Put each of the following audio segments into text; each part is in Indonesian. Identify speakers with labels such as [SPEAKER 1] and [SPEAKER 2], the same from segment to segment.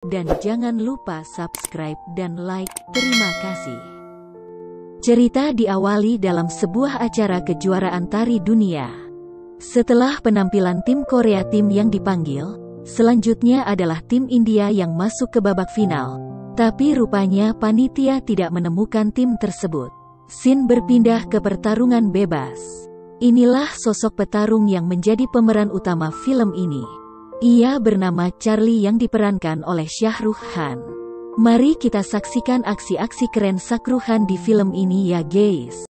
[SPEAKER 1] Dan jangan lupa subscribe dan like. Terima kasih. Cerita diawali dalam sebuah acara kejuaraan tari dunia. Setelah penampilan tim Korea, tim yang dipanggil selanjutnya adalah tim India yang masuk ke babak final. Tapi rupanya panitia tidak menemukan tim tersebut. Scene berpindah ke pertarungan bebas. Inilah sosok petarung yang menjadi pemeran utama film ini. Ia bernama Charlie yang diperankan oleh Shah Rukh Khan. Mari kita saksikan aksi-aksi keren Shah Rukh Khan di film ini ya guys.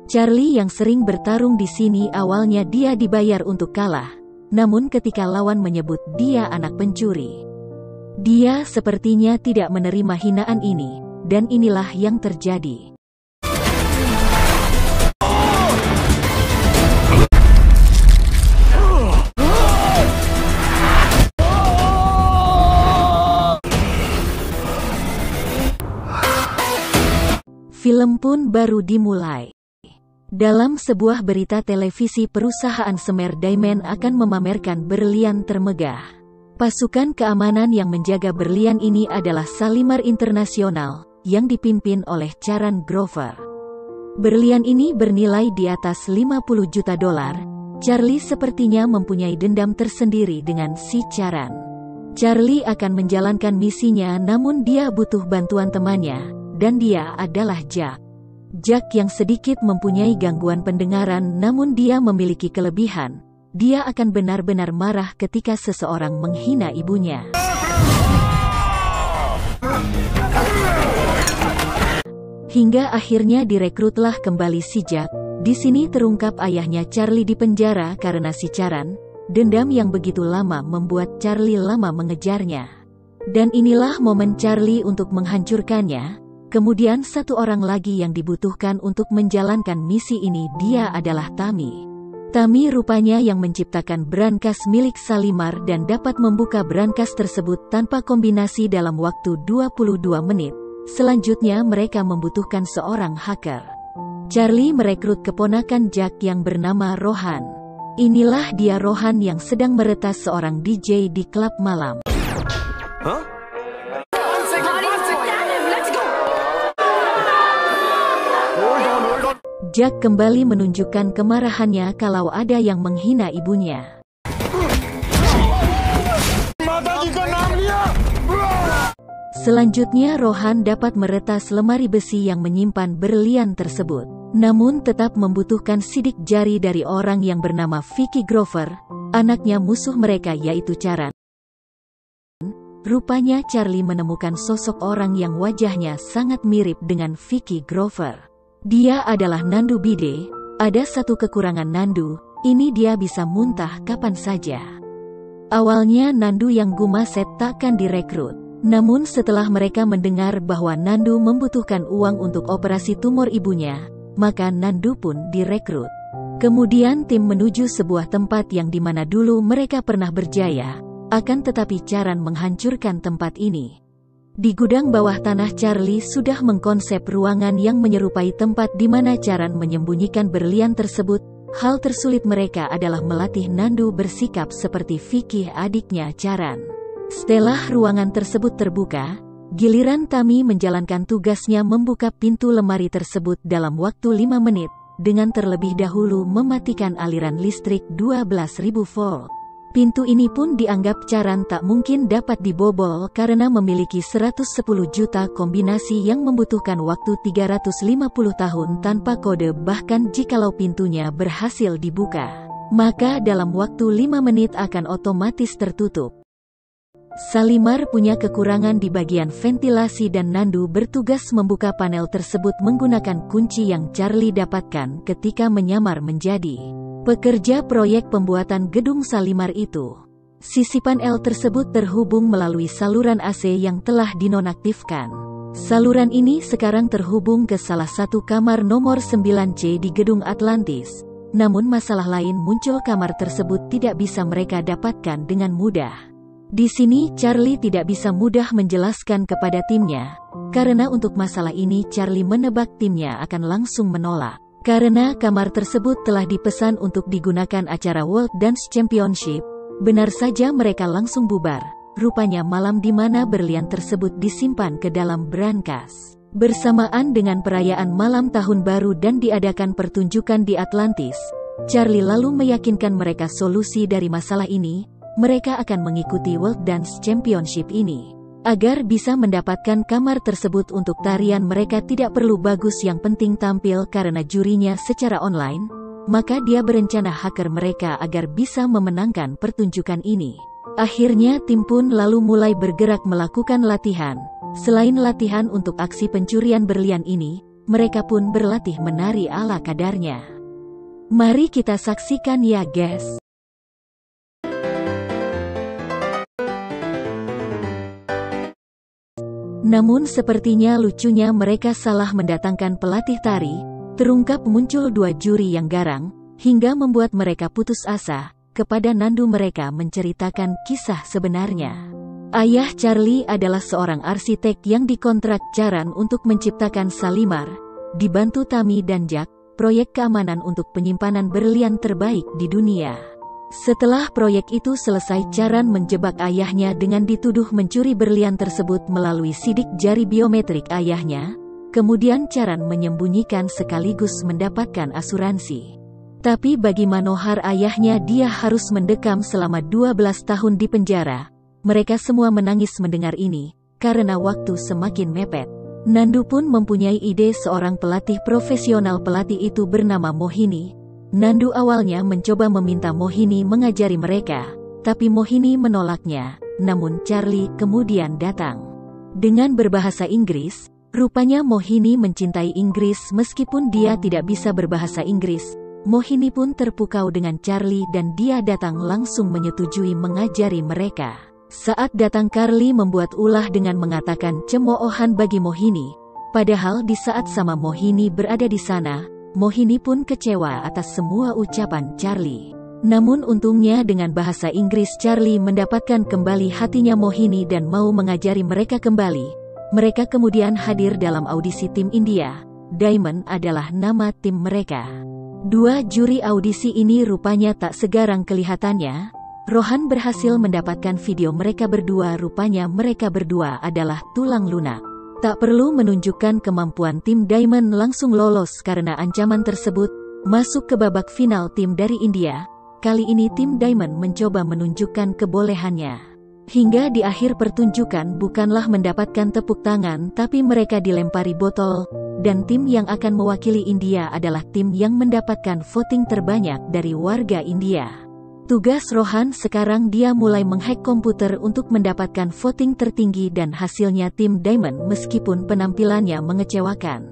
[SPEAKER 1] Charlie yang sering bertarung di sini awalnya dia dibayar untuk kalah. Namun ketika lawan menyebut dia anak pencuri, dia sepertinya tidak menerima hinaan ini, dan inilah yang terjadi. Film pun baru dimulai. Dalam sebuah berita televisi, perusahaan semer diamond akan memamerkan berlian termegah. Pasukan keamanan yang menjaga berlian ini adalah Shalimar International, yang dipimpin oleh Charan Grover. Berlian ini bernilai di atas 50 juta dolar. Charlie sepertinya mempunyai dendam tersendiri dengan si Charan. Charlie akan menjalankan misinya, namun dia butuh bantuan temannya, dan dia adalah Jack. Jack yang sedikit mempunyai gangguan pendengaran, namun dia memiliki kelebihan. Dia akan benar-benar marah ketika seseorang menghina ibunya. Hingga akhirnya direkrutlah kembali si Jack. Di sini terungkap ayahnya Charlie di penjara karena si Charan. Dendam yang begitu lama membuat Charlie lama mengejarnya. Dan inilah momen Charlie untuk menghancurkannya. Kemudian satu orang lagi yang dibutuhkan untuk menjalankan misi ini, dia adalah Tami. Tami rupanya yang menciptakan brankas milik Shalimar dan dapat membuka brankas tersebut tanpa kombinasi dalam waktu 22 menit. Selanjutnya mereka membutuhkan seorang hacker. Charlie merekrut keponakan Jack yang bernama Rohan. Inilah dia Rohan yang sedang meretas seorang DJ di klub malam. Huh? Jack kembali menunjukkan kemarahannya kalau ada yang menghina ibunya. Selanjutnya Rohan dapat meretas lemari besi yang menyimpan berlian tersebut. Namun tetap membutuhkan sidik jari dari orang yang bernama Vicky Grover, anaknya musuh mereka yaitu Charan. Rupanya Charlie menemukan sosok orang yang wajahnya sangat mirip dengan Vicky Grover. Dia adalah Nandu Bide. Ada satu kekurangan Nandu, ini dia bisa muntah kapan saja. Awalnya Nandu yang gumaset takkan direkrut. Namun setelah mereka mendengar bahwa Nandu membutuhkan uang untuk operasi tumor ibunya, maka Nandu pun direkrut. Kemudian tim menuju sebuah tempat yang dimana dulu mereka pernah berjaya. Akan tetapi Charan menghancurkan tempat ini. Di gudang bawah tanah Charlie sudah mengkonsep ruangan yang menyerupai tempat di mana Charan menyembunyikan berlian tersebut. Hal tersulit mereka adalah melatih Nandu bersikap seperti Vicky, adiknya Charan. Setelah ruangan tersebut terbuka, giliran Tami menjalankan tugasnya membuka pintu lemari tersebut dalam waktu 5 menit, dengan terlebih dahulu mematikan aliran listrik 12.000 volt. Pintu ini pun dianggap Charan tak mungkin dapat dibobol karena memiliki 110 juta kombinasi yang membutuhkan waktu 350 tahun tanpa kode. Bahkan jikalau pintunya berhasil dibuka, maka dalam waktu 5 menit akan otomatis tertutup. Shalimar punya kekurangan di bagian ventilasi dan Nandu bertugas membuka panel tersebut menggunakan kunci yang Charlie dapatkan ketika menyamar menjadi pekerja proyek pembuatan gedung Shalimar itu. Sisipan L tersebut terhubung melalui saluran AC yang telah dinonaktifkan. Saluran ini sekarang terhubung ke salah satu kamar nomor 9C di gedung Atlantis. Namun masalah lain muncul, kamar tersebut tidak bisa mereka dapatkan dengan mudah. Di sini Charlie tidak bisa mudah menjelaskan kepada timnya, karena untuk masalah ini Charlie menebak timnya akan langsung menolak. Karena kamar tersebut telah dipesan untuk digunakan acara World Dance Championship, benar saja mereka langsung bubar. Rupanya malam di mana berlian tersebut disimpan ke dalam brankas. Bersamaan dengan perayaan malam tahun baru dan diadakan pertunjukan di Atlantis, Charlie lalu meyakinkan mereka solusi dari masalah ini, mereka akan mengikuti World Dance Championship ini. Agar bisa mendapatkan kamar tersebut untuk tarian mereka tidak perlu bagus, yang penting tampil karena jurinya secara online, maka dia berencana hacker mereka agar bisa memenangkan pertunjukan ini. Akhirnya tim pun lalu mulai bergerak melakukan latihan. Selain latihan untuk aksi pencurian berlian ini, mereka pun berlatih menari ala kadarnya. Mari kita saksikan ya guys. Namun sepertinya lucunya mereka salah mendatangkan pelatih tari, terungkap muncul 2 juri yang garang, hingga membuat mereka putus asa. Kepada Nandu mereka menceritakan kisah sebenarnya. Ayah Charlie adalah seorang arsitek yang dikontrak Charan untuk menciptakan Shalimar, dibantu Tami dan Jack, proyek keamanan untuk penyimpanan berlian terbaik di dunia. Setelah proyek itu selesai, Charan menjebak ayahnya dengan dituduh mencuri berlian tersebut melalui sidik jari biometrik ayahnya. Kemudian Charan menyembunyikan sekaligus mendapatkan asuransi. Tapi bagi Manohar ayahnya, dia harus mendekam selama 12 tahun di penjara. Mereka semua menangis mendengar ini, karena waktu semakin mepet. Nandu pun mempunyai ide seorang pelatih profesional. Pelatih itu bernama Mohini. Nandu awalnya mencoba meminta Mohini mengajari mereka, tapi Mohini menolaknya. Namun Charlie kemudian datang. Dengan berbahasa Inggris, rupanya Mohini mencintai Inggris meskipun dia tidak bisa berbahasa Inggris. Mohini pun terpukau dengan Charlie dan dia datang langsung menyetujui mengajari mereka. Saat datang, Charlie membuat ulah dengan mengatakan cemoohan bagi Mohini. Padahal di saat sama Mohini berada di sana, Mohini pun kecewa atas semua ucapan Charlie. Namun untungnya dengan bahasa Inggris Charlie mendapatkan kembali hatinya Mohini dan mau mengajari mereka kembali. Mereka kemudian hadir dalam audisi tim India. Diamond adalah nama tim mereka. 2 juri audisi ini rupanya tak segarang kelihatannya. Rohan berhasil mendapatkan video mereka berdua. Rupanya mereka berdua adalah tulang lunak. Tak perlu menunjukkan kemampuan, tim Diamond langsung lolos karena ancaman tersebut, masuk ke babak final tim dari India. Kali ini tim Diamond mencoba menunjukkan kebolehannya. Hingga di akhir pertunjukan bukanlah mendapatkan tepuk tangan, tapi mereka dilempari botol, dan tim yang akan mewakili India adalah tim yang mendapatkan voting terbanyak dari warga India. Tugas Rohan sekarang, dia mulai menghack komputer untuk mendapatkan voting tertinggi dan hasilnya tim Diamond meskipun penampilannya mengecewakan.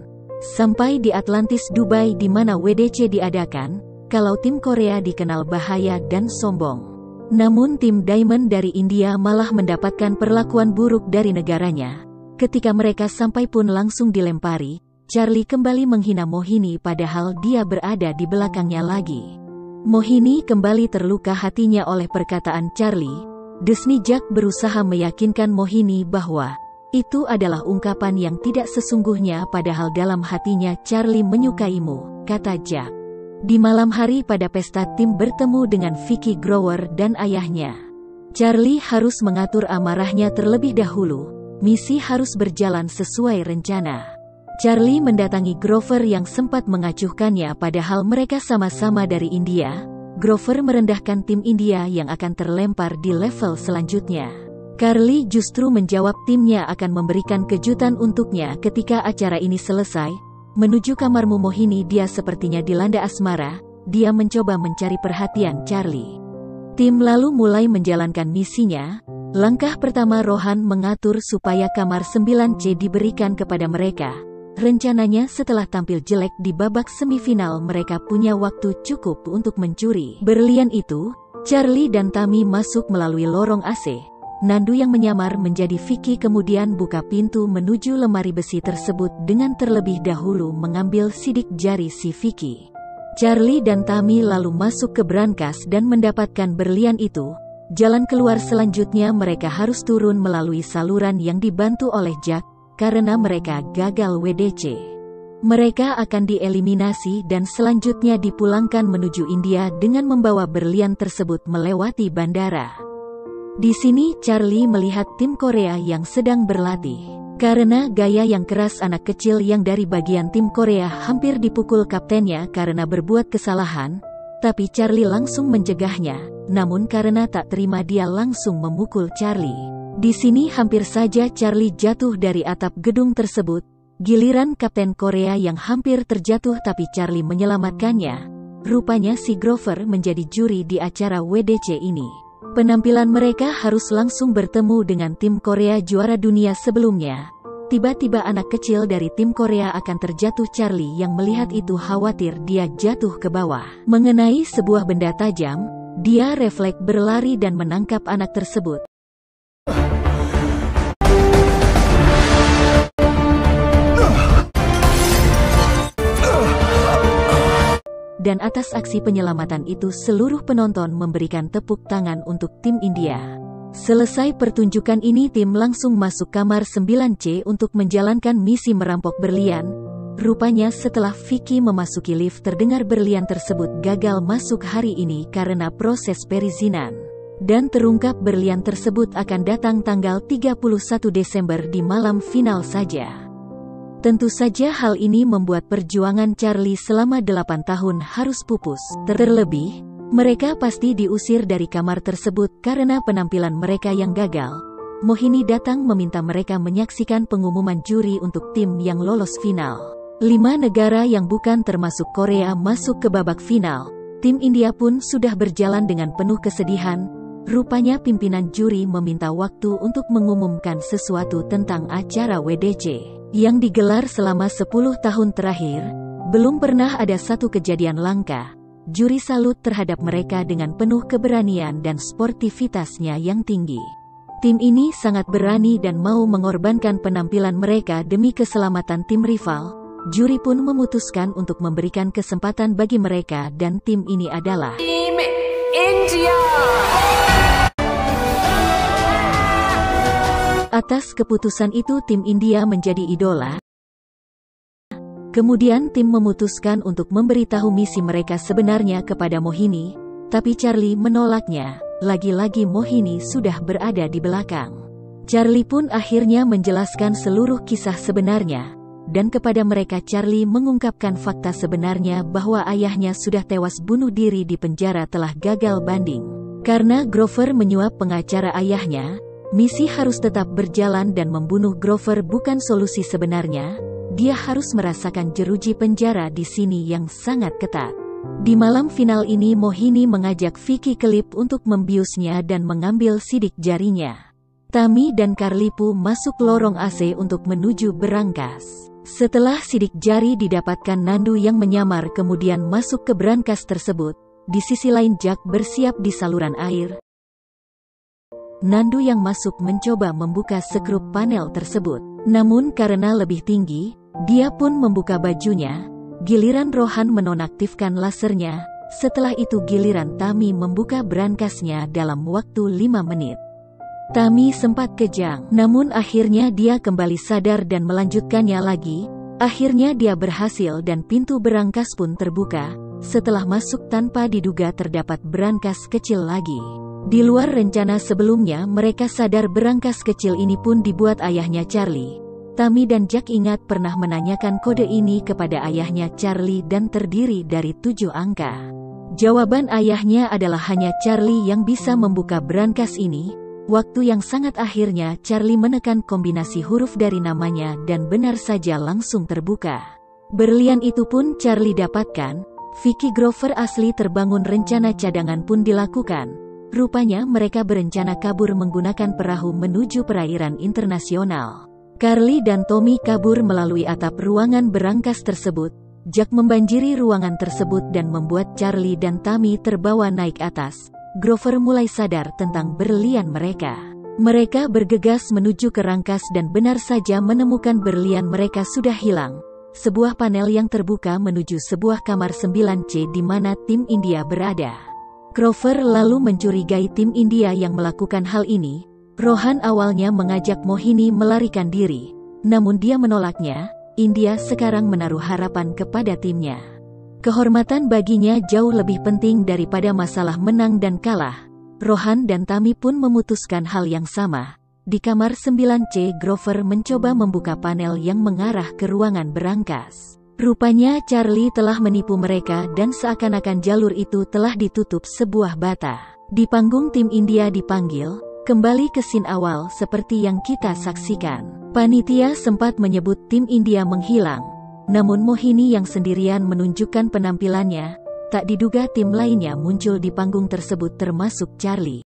[SPEAKER 1] Sampai di Atlantis Dubai di mana WDC diadakan, kalau tim Korea dikenal bahaya dan sombong. Namun tim Diamond dari India malah mendapatkan perlakuan buruk dari negaranya. Ketika mereka sampai pun langsung dilempari. Charlie kembali menghina Mohini padahal dia berada di belakangnya lagi. Mohini kembali terluka hatinya oleh perkataan Charlie. Desni Jack berusaha meyakinkan Mohini bahwa itu adalah ungkapan yang tidak sesungguhnya, padahal dalam hatinya Charlie menyukaimu, kata Jack. Di malam hari pada pesta tim bertemu dengan Vicky Grover dan ayahnya. Charlie harus mengatur amarahnya terlebih dahulu. Misi harus berjalan sesuai rencana. Charlie mendatangi Grover yang sempat mengacuhkannya padahal mereka sama-sama dari India. Grover merendahkan tim India yang akan terlempar di level selanjutnya. Carly justru menjawab timnya akan memberikan kejutan untuknya ketika acara ini selesai. Menuju kamarmu Mohini, dia sepertinya dilanda asmara. Dia mencoba mencari perhatian Charlie. Tim lalu mulai menjalankan misinya. Langkah pertama, Rohan mengatur supaya kamar 9C diberikan kepada mereka. Rencananya setelah tampil jelek di babak semifinal, mereka punya waktu cukup untuk mencuri berlian itu. Charlie dan Tami masuk melalui lorong AC. Nandu yang menyamar menjadi Vicky kemudian buka pintu menuju lemari besi tersebut dengan terlebih dahulu mengambil sidik jari si Vicky. Charlie dan Tami lalu masuk ke brankas dan mendapatkan berlian itu. Jalan keluar selanjutnya mereka harus turun melalui saluran yang dibantu oleh Jack, karena mereka gagal WDC. Mereka akan dieliminasi dan selanjutnya dipulangkan menuju India dengan membawa berlian tersebut melewati bandara. Di sini Charlie melihat tim Korea yang sedang berlatih. Karena gaya yang keras anak kecil yang dari bagian tim Korea hampir dipukul kaptennya karena berbuat kesalahan, tapi Charlie langsung mencegahnya, namun karena tak terima dia langsung memukul Charlie. Di sini hampir saja Charlie jatuh dari atap gedung tersebut, giliran kapten Korea yang hampir terjatuh tapi Charlie menyelamatkannya. Rupanya si Grover menjadi juri di acara WDC ini. Penampilan mereka harus langsung bertemu dengan tim Korea juara dunia sebelumnya. Tiba-tiba anak kecil dari tim Korea akan terjatuh. Charlie yang melihat itu khawatir dia jatuh ke bawah. Mengenai sebuah benda tajam, dia refleks berlari dan menangkap anak tersebut. Dan atas aksi penyelamatan itu seluruh penonton memberikan tepuk tangan untuk tim India. Selesai pertunjukan ini tim langsung masuk kamar 9C untuk menjalankan misi merampok berlian. Rupanya setelah Vicky memasuki lift terdengar berlian tersebut gagal masuk hari ini karena proses perizinan. Dan terungkap berlian tersebut akan datang tanggal 31 Desember di malam final saja. Tentu saja hal ini membuat perjuangan Charlie selama 8 tahun harus pupus. Terlebih, mereka pasti diusir dari kamar tersebut karena penampilan mereka yang gagal. Mohini datang meminta mereka menyaksikan pengumuman juri untuk tim yang lolos final. 5 negara yang bukan termasuk Korea masuk ke babak final. Tim India pun sudah berjalan dengan penuh kesedihan. Rupanya pimpinan juri meminta waktu untuk mengumumkan sesuatu tentang acara WDC. Yang digelar selama 10 tahun terakhir, belum pernah ada satu kejadian langka. Juri salut terhadap mereka dengan penuh keberanian dan sportivitasnya yang tinggi. Tim ini sangat berani dan mau mengorbankan penampilan mereka demi keselamatan tim rival. Juri pun memutuskan untuk memberikan kesempatan bagi mereka dan tim ini adalah Tim India. Atas keputusan itu tim India menjadi idola. Kemudian tim memutuskan untuk memberitahu misi mereka sebenarnya kepada Mohini, tapi Charlie menolaknya. Lagi-lagi Mohini sudah berada di belakang. Charlie pun akhirnya menjelaskan seluruh kisah sebenarnya, dan kepada mereka Charlie mengungkapkan fakta sebenarnya bahwa ayahnya sudah tewas bunuh diri di penjara telah gagal banding. Karena Grover menyuap pengacara ayahnya, misi harus tetap berjalan dan membunuh Grover bukan solusi sebenarnya. Dia harus merasakan jeruji penjara di sini yang sangat ketat. Di malam final ini Mohini mengajak Vicky ke lift untuk membiusnya dan mengambil sidik jarinya. Tami dan Carlipu masuk lorong AC untuk menuju berangkas. Setelah sidik jari didapatkan Nandu yang menyamar kemudian masuk ke berangkas tersebut. Di sisi lain Jack bersiap di saluran air. Nandu yang masuk mencoba membuka sekrup panel tersebut. Namun karena lebih tinggi, dia pun membuka bajunya. Giliran Rohan menonaktifkan lasernya. Setelah itu giliran Tami membuka brankasnya dalam waktu 5 menit. Tami sempat kejang, namun akhirnya dia kembali sadar dan melanjutkannya lagi. Akhirnya dia berhasil dan pintu berangkas pun terbuka. Setelah masuk tanpa diduga terdapat berangkas kecil lagi. Di luar rencana sebelumnya mereka sadar berangkas kecil ini pun dibuat ayahnya Charlie. Tami dan Jack ingat pernah menanyakan kode ini kepada ayahnya Charlie dan terdiri dari 7 angka. Jawaban ayahnya adalah hanya Charlie yang bisa membuka berangkas ini. Waktu yang sangat akhirnya Charlie menekan kombinasi huruf dari namanya dan benar saja langsung terbuka. Berlian itu pun Charlie dapatkan. Vicky Grover asli terbangun rencana cadangan pun dilakukan. Rupanya mereka berencana kabur menggunakan perahu menuju perairan internasional. Carly dan Tommy kabur melalui atap ruangan berangkas tersebut. Jack membanjiri ruangan tersebut dan membuat Charlie dan Tami terbawa naik atas. Grover mulai sadar tentang berlian mereka. Mereka bergegas menuju ke rangkas dan benar saja menemukan berlian mereka sudah hilang. Sebuah panel yang terbuka menuju sebuah kamar 9C di mana tim India berada. Grover lalu mencurigai tim India yang melakukan hal ini. Rohan awalnya mengajak Mohini melarikan diri, namun dia menolaknya. India sekarang menaruh harapan kepada timnya. Kehormatan baginya jauh lebih penting daripada masalah menang dan kalah. Rohan dan Tami pun memutuskan hal yang sama. Di kamar 9C, Grover mencoba membuka panel yang mengarah ke ruangan berangkas. Rupanya Charlie telah menipu mereka dan seakan-akan jalur itu telah ditutup sebuah bata. Di panggung tim India dipanggil, kembali ke scene awal seperti yang kita saksikan. Panitia sempat menyebut tim India menghilang. Namun Mohini yang sendirian menunjukkan penampilannya. Tak diduga tim lainnya muncul di panggung tersebut termasuk Charlie.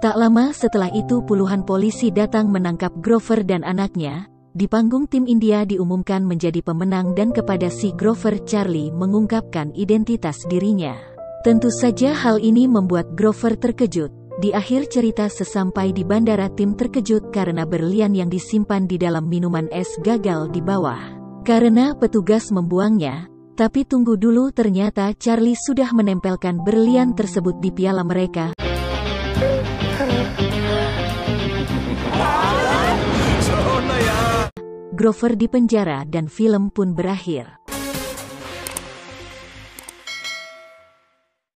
[SPEAKER 1] Tak lama setelah itu puluhan polisi datang menangkap Grover dan anaknya. Di panggung tim India diumumkan menjadi pemenang dan kepada si Grover Charlie mengungkapkan identitas dirinya. Tentu saja hal ini membuat Grover terkejut. Di akhir cerita sesampai di bandara tim terkejut karena berlian yang disimpan di dalam minuman es gagal di bawah. Karena petugas membuangnya. Tapi tunggu dulu, ternyata Charlie sudah menempelkan berlian tersebut di piala mereka. Grover dipenjara dan film pun berakhir.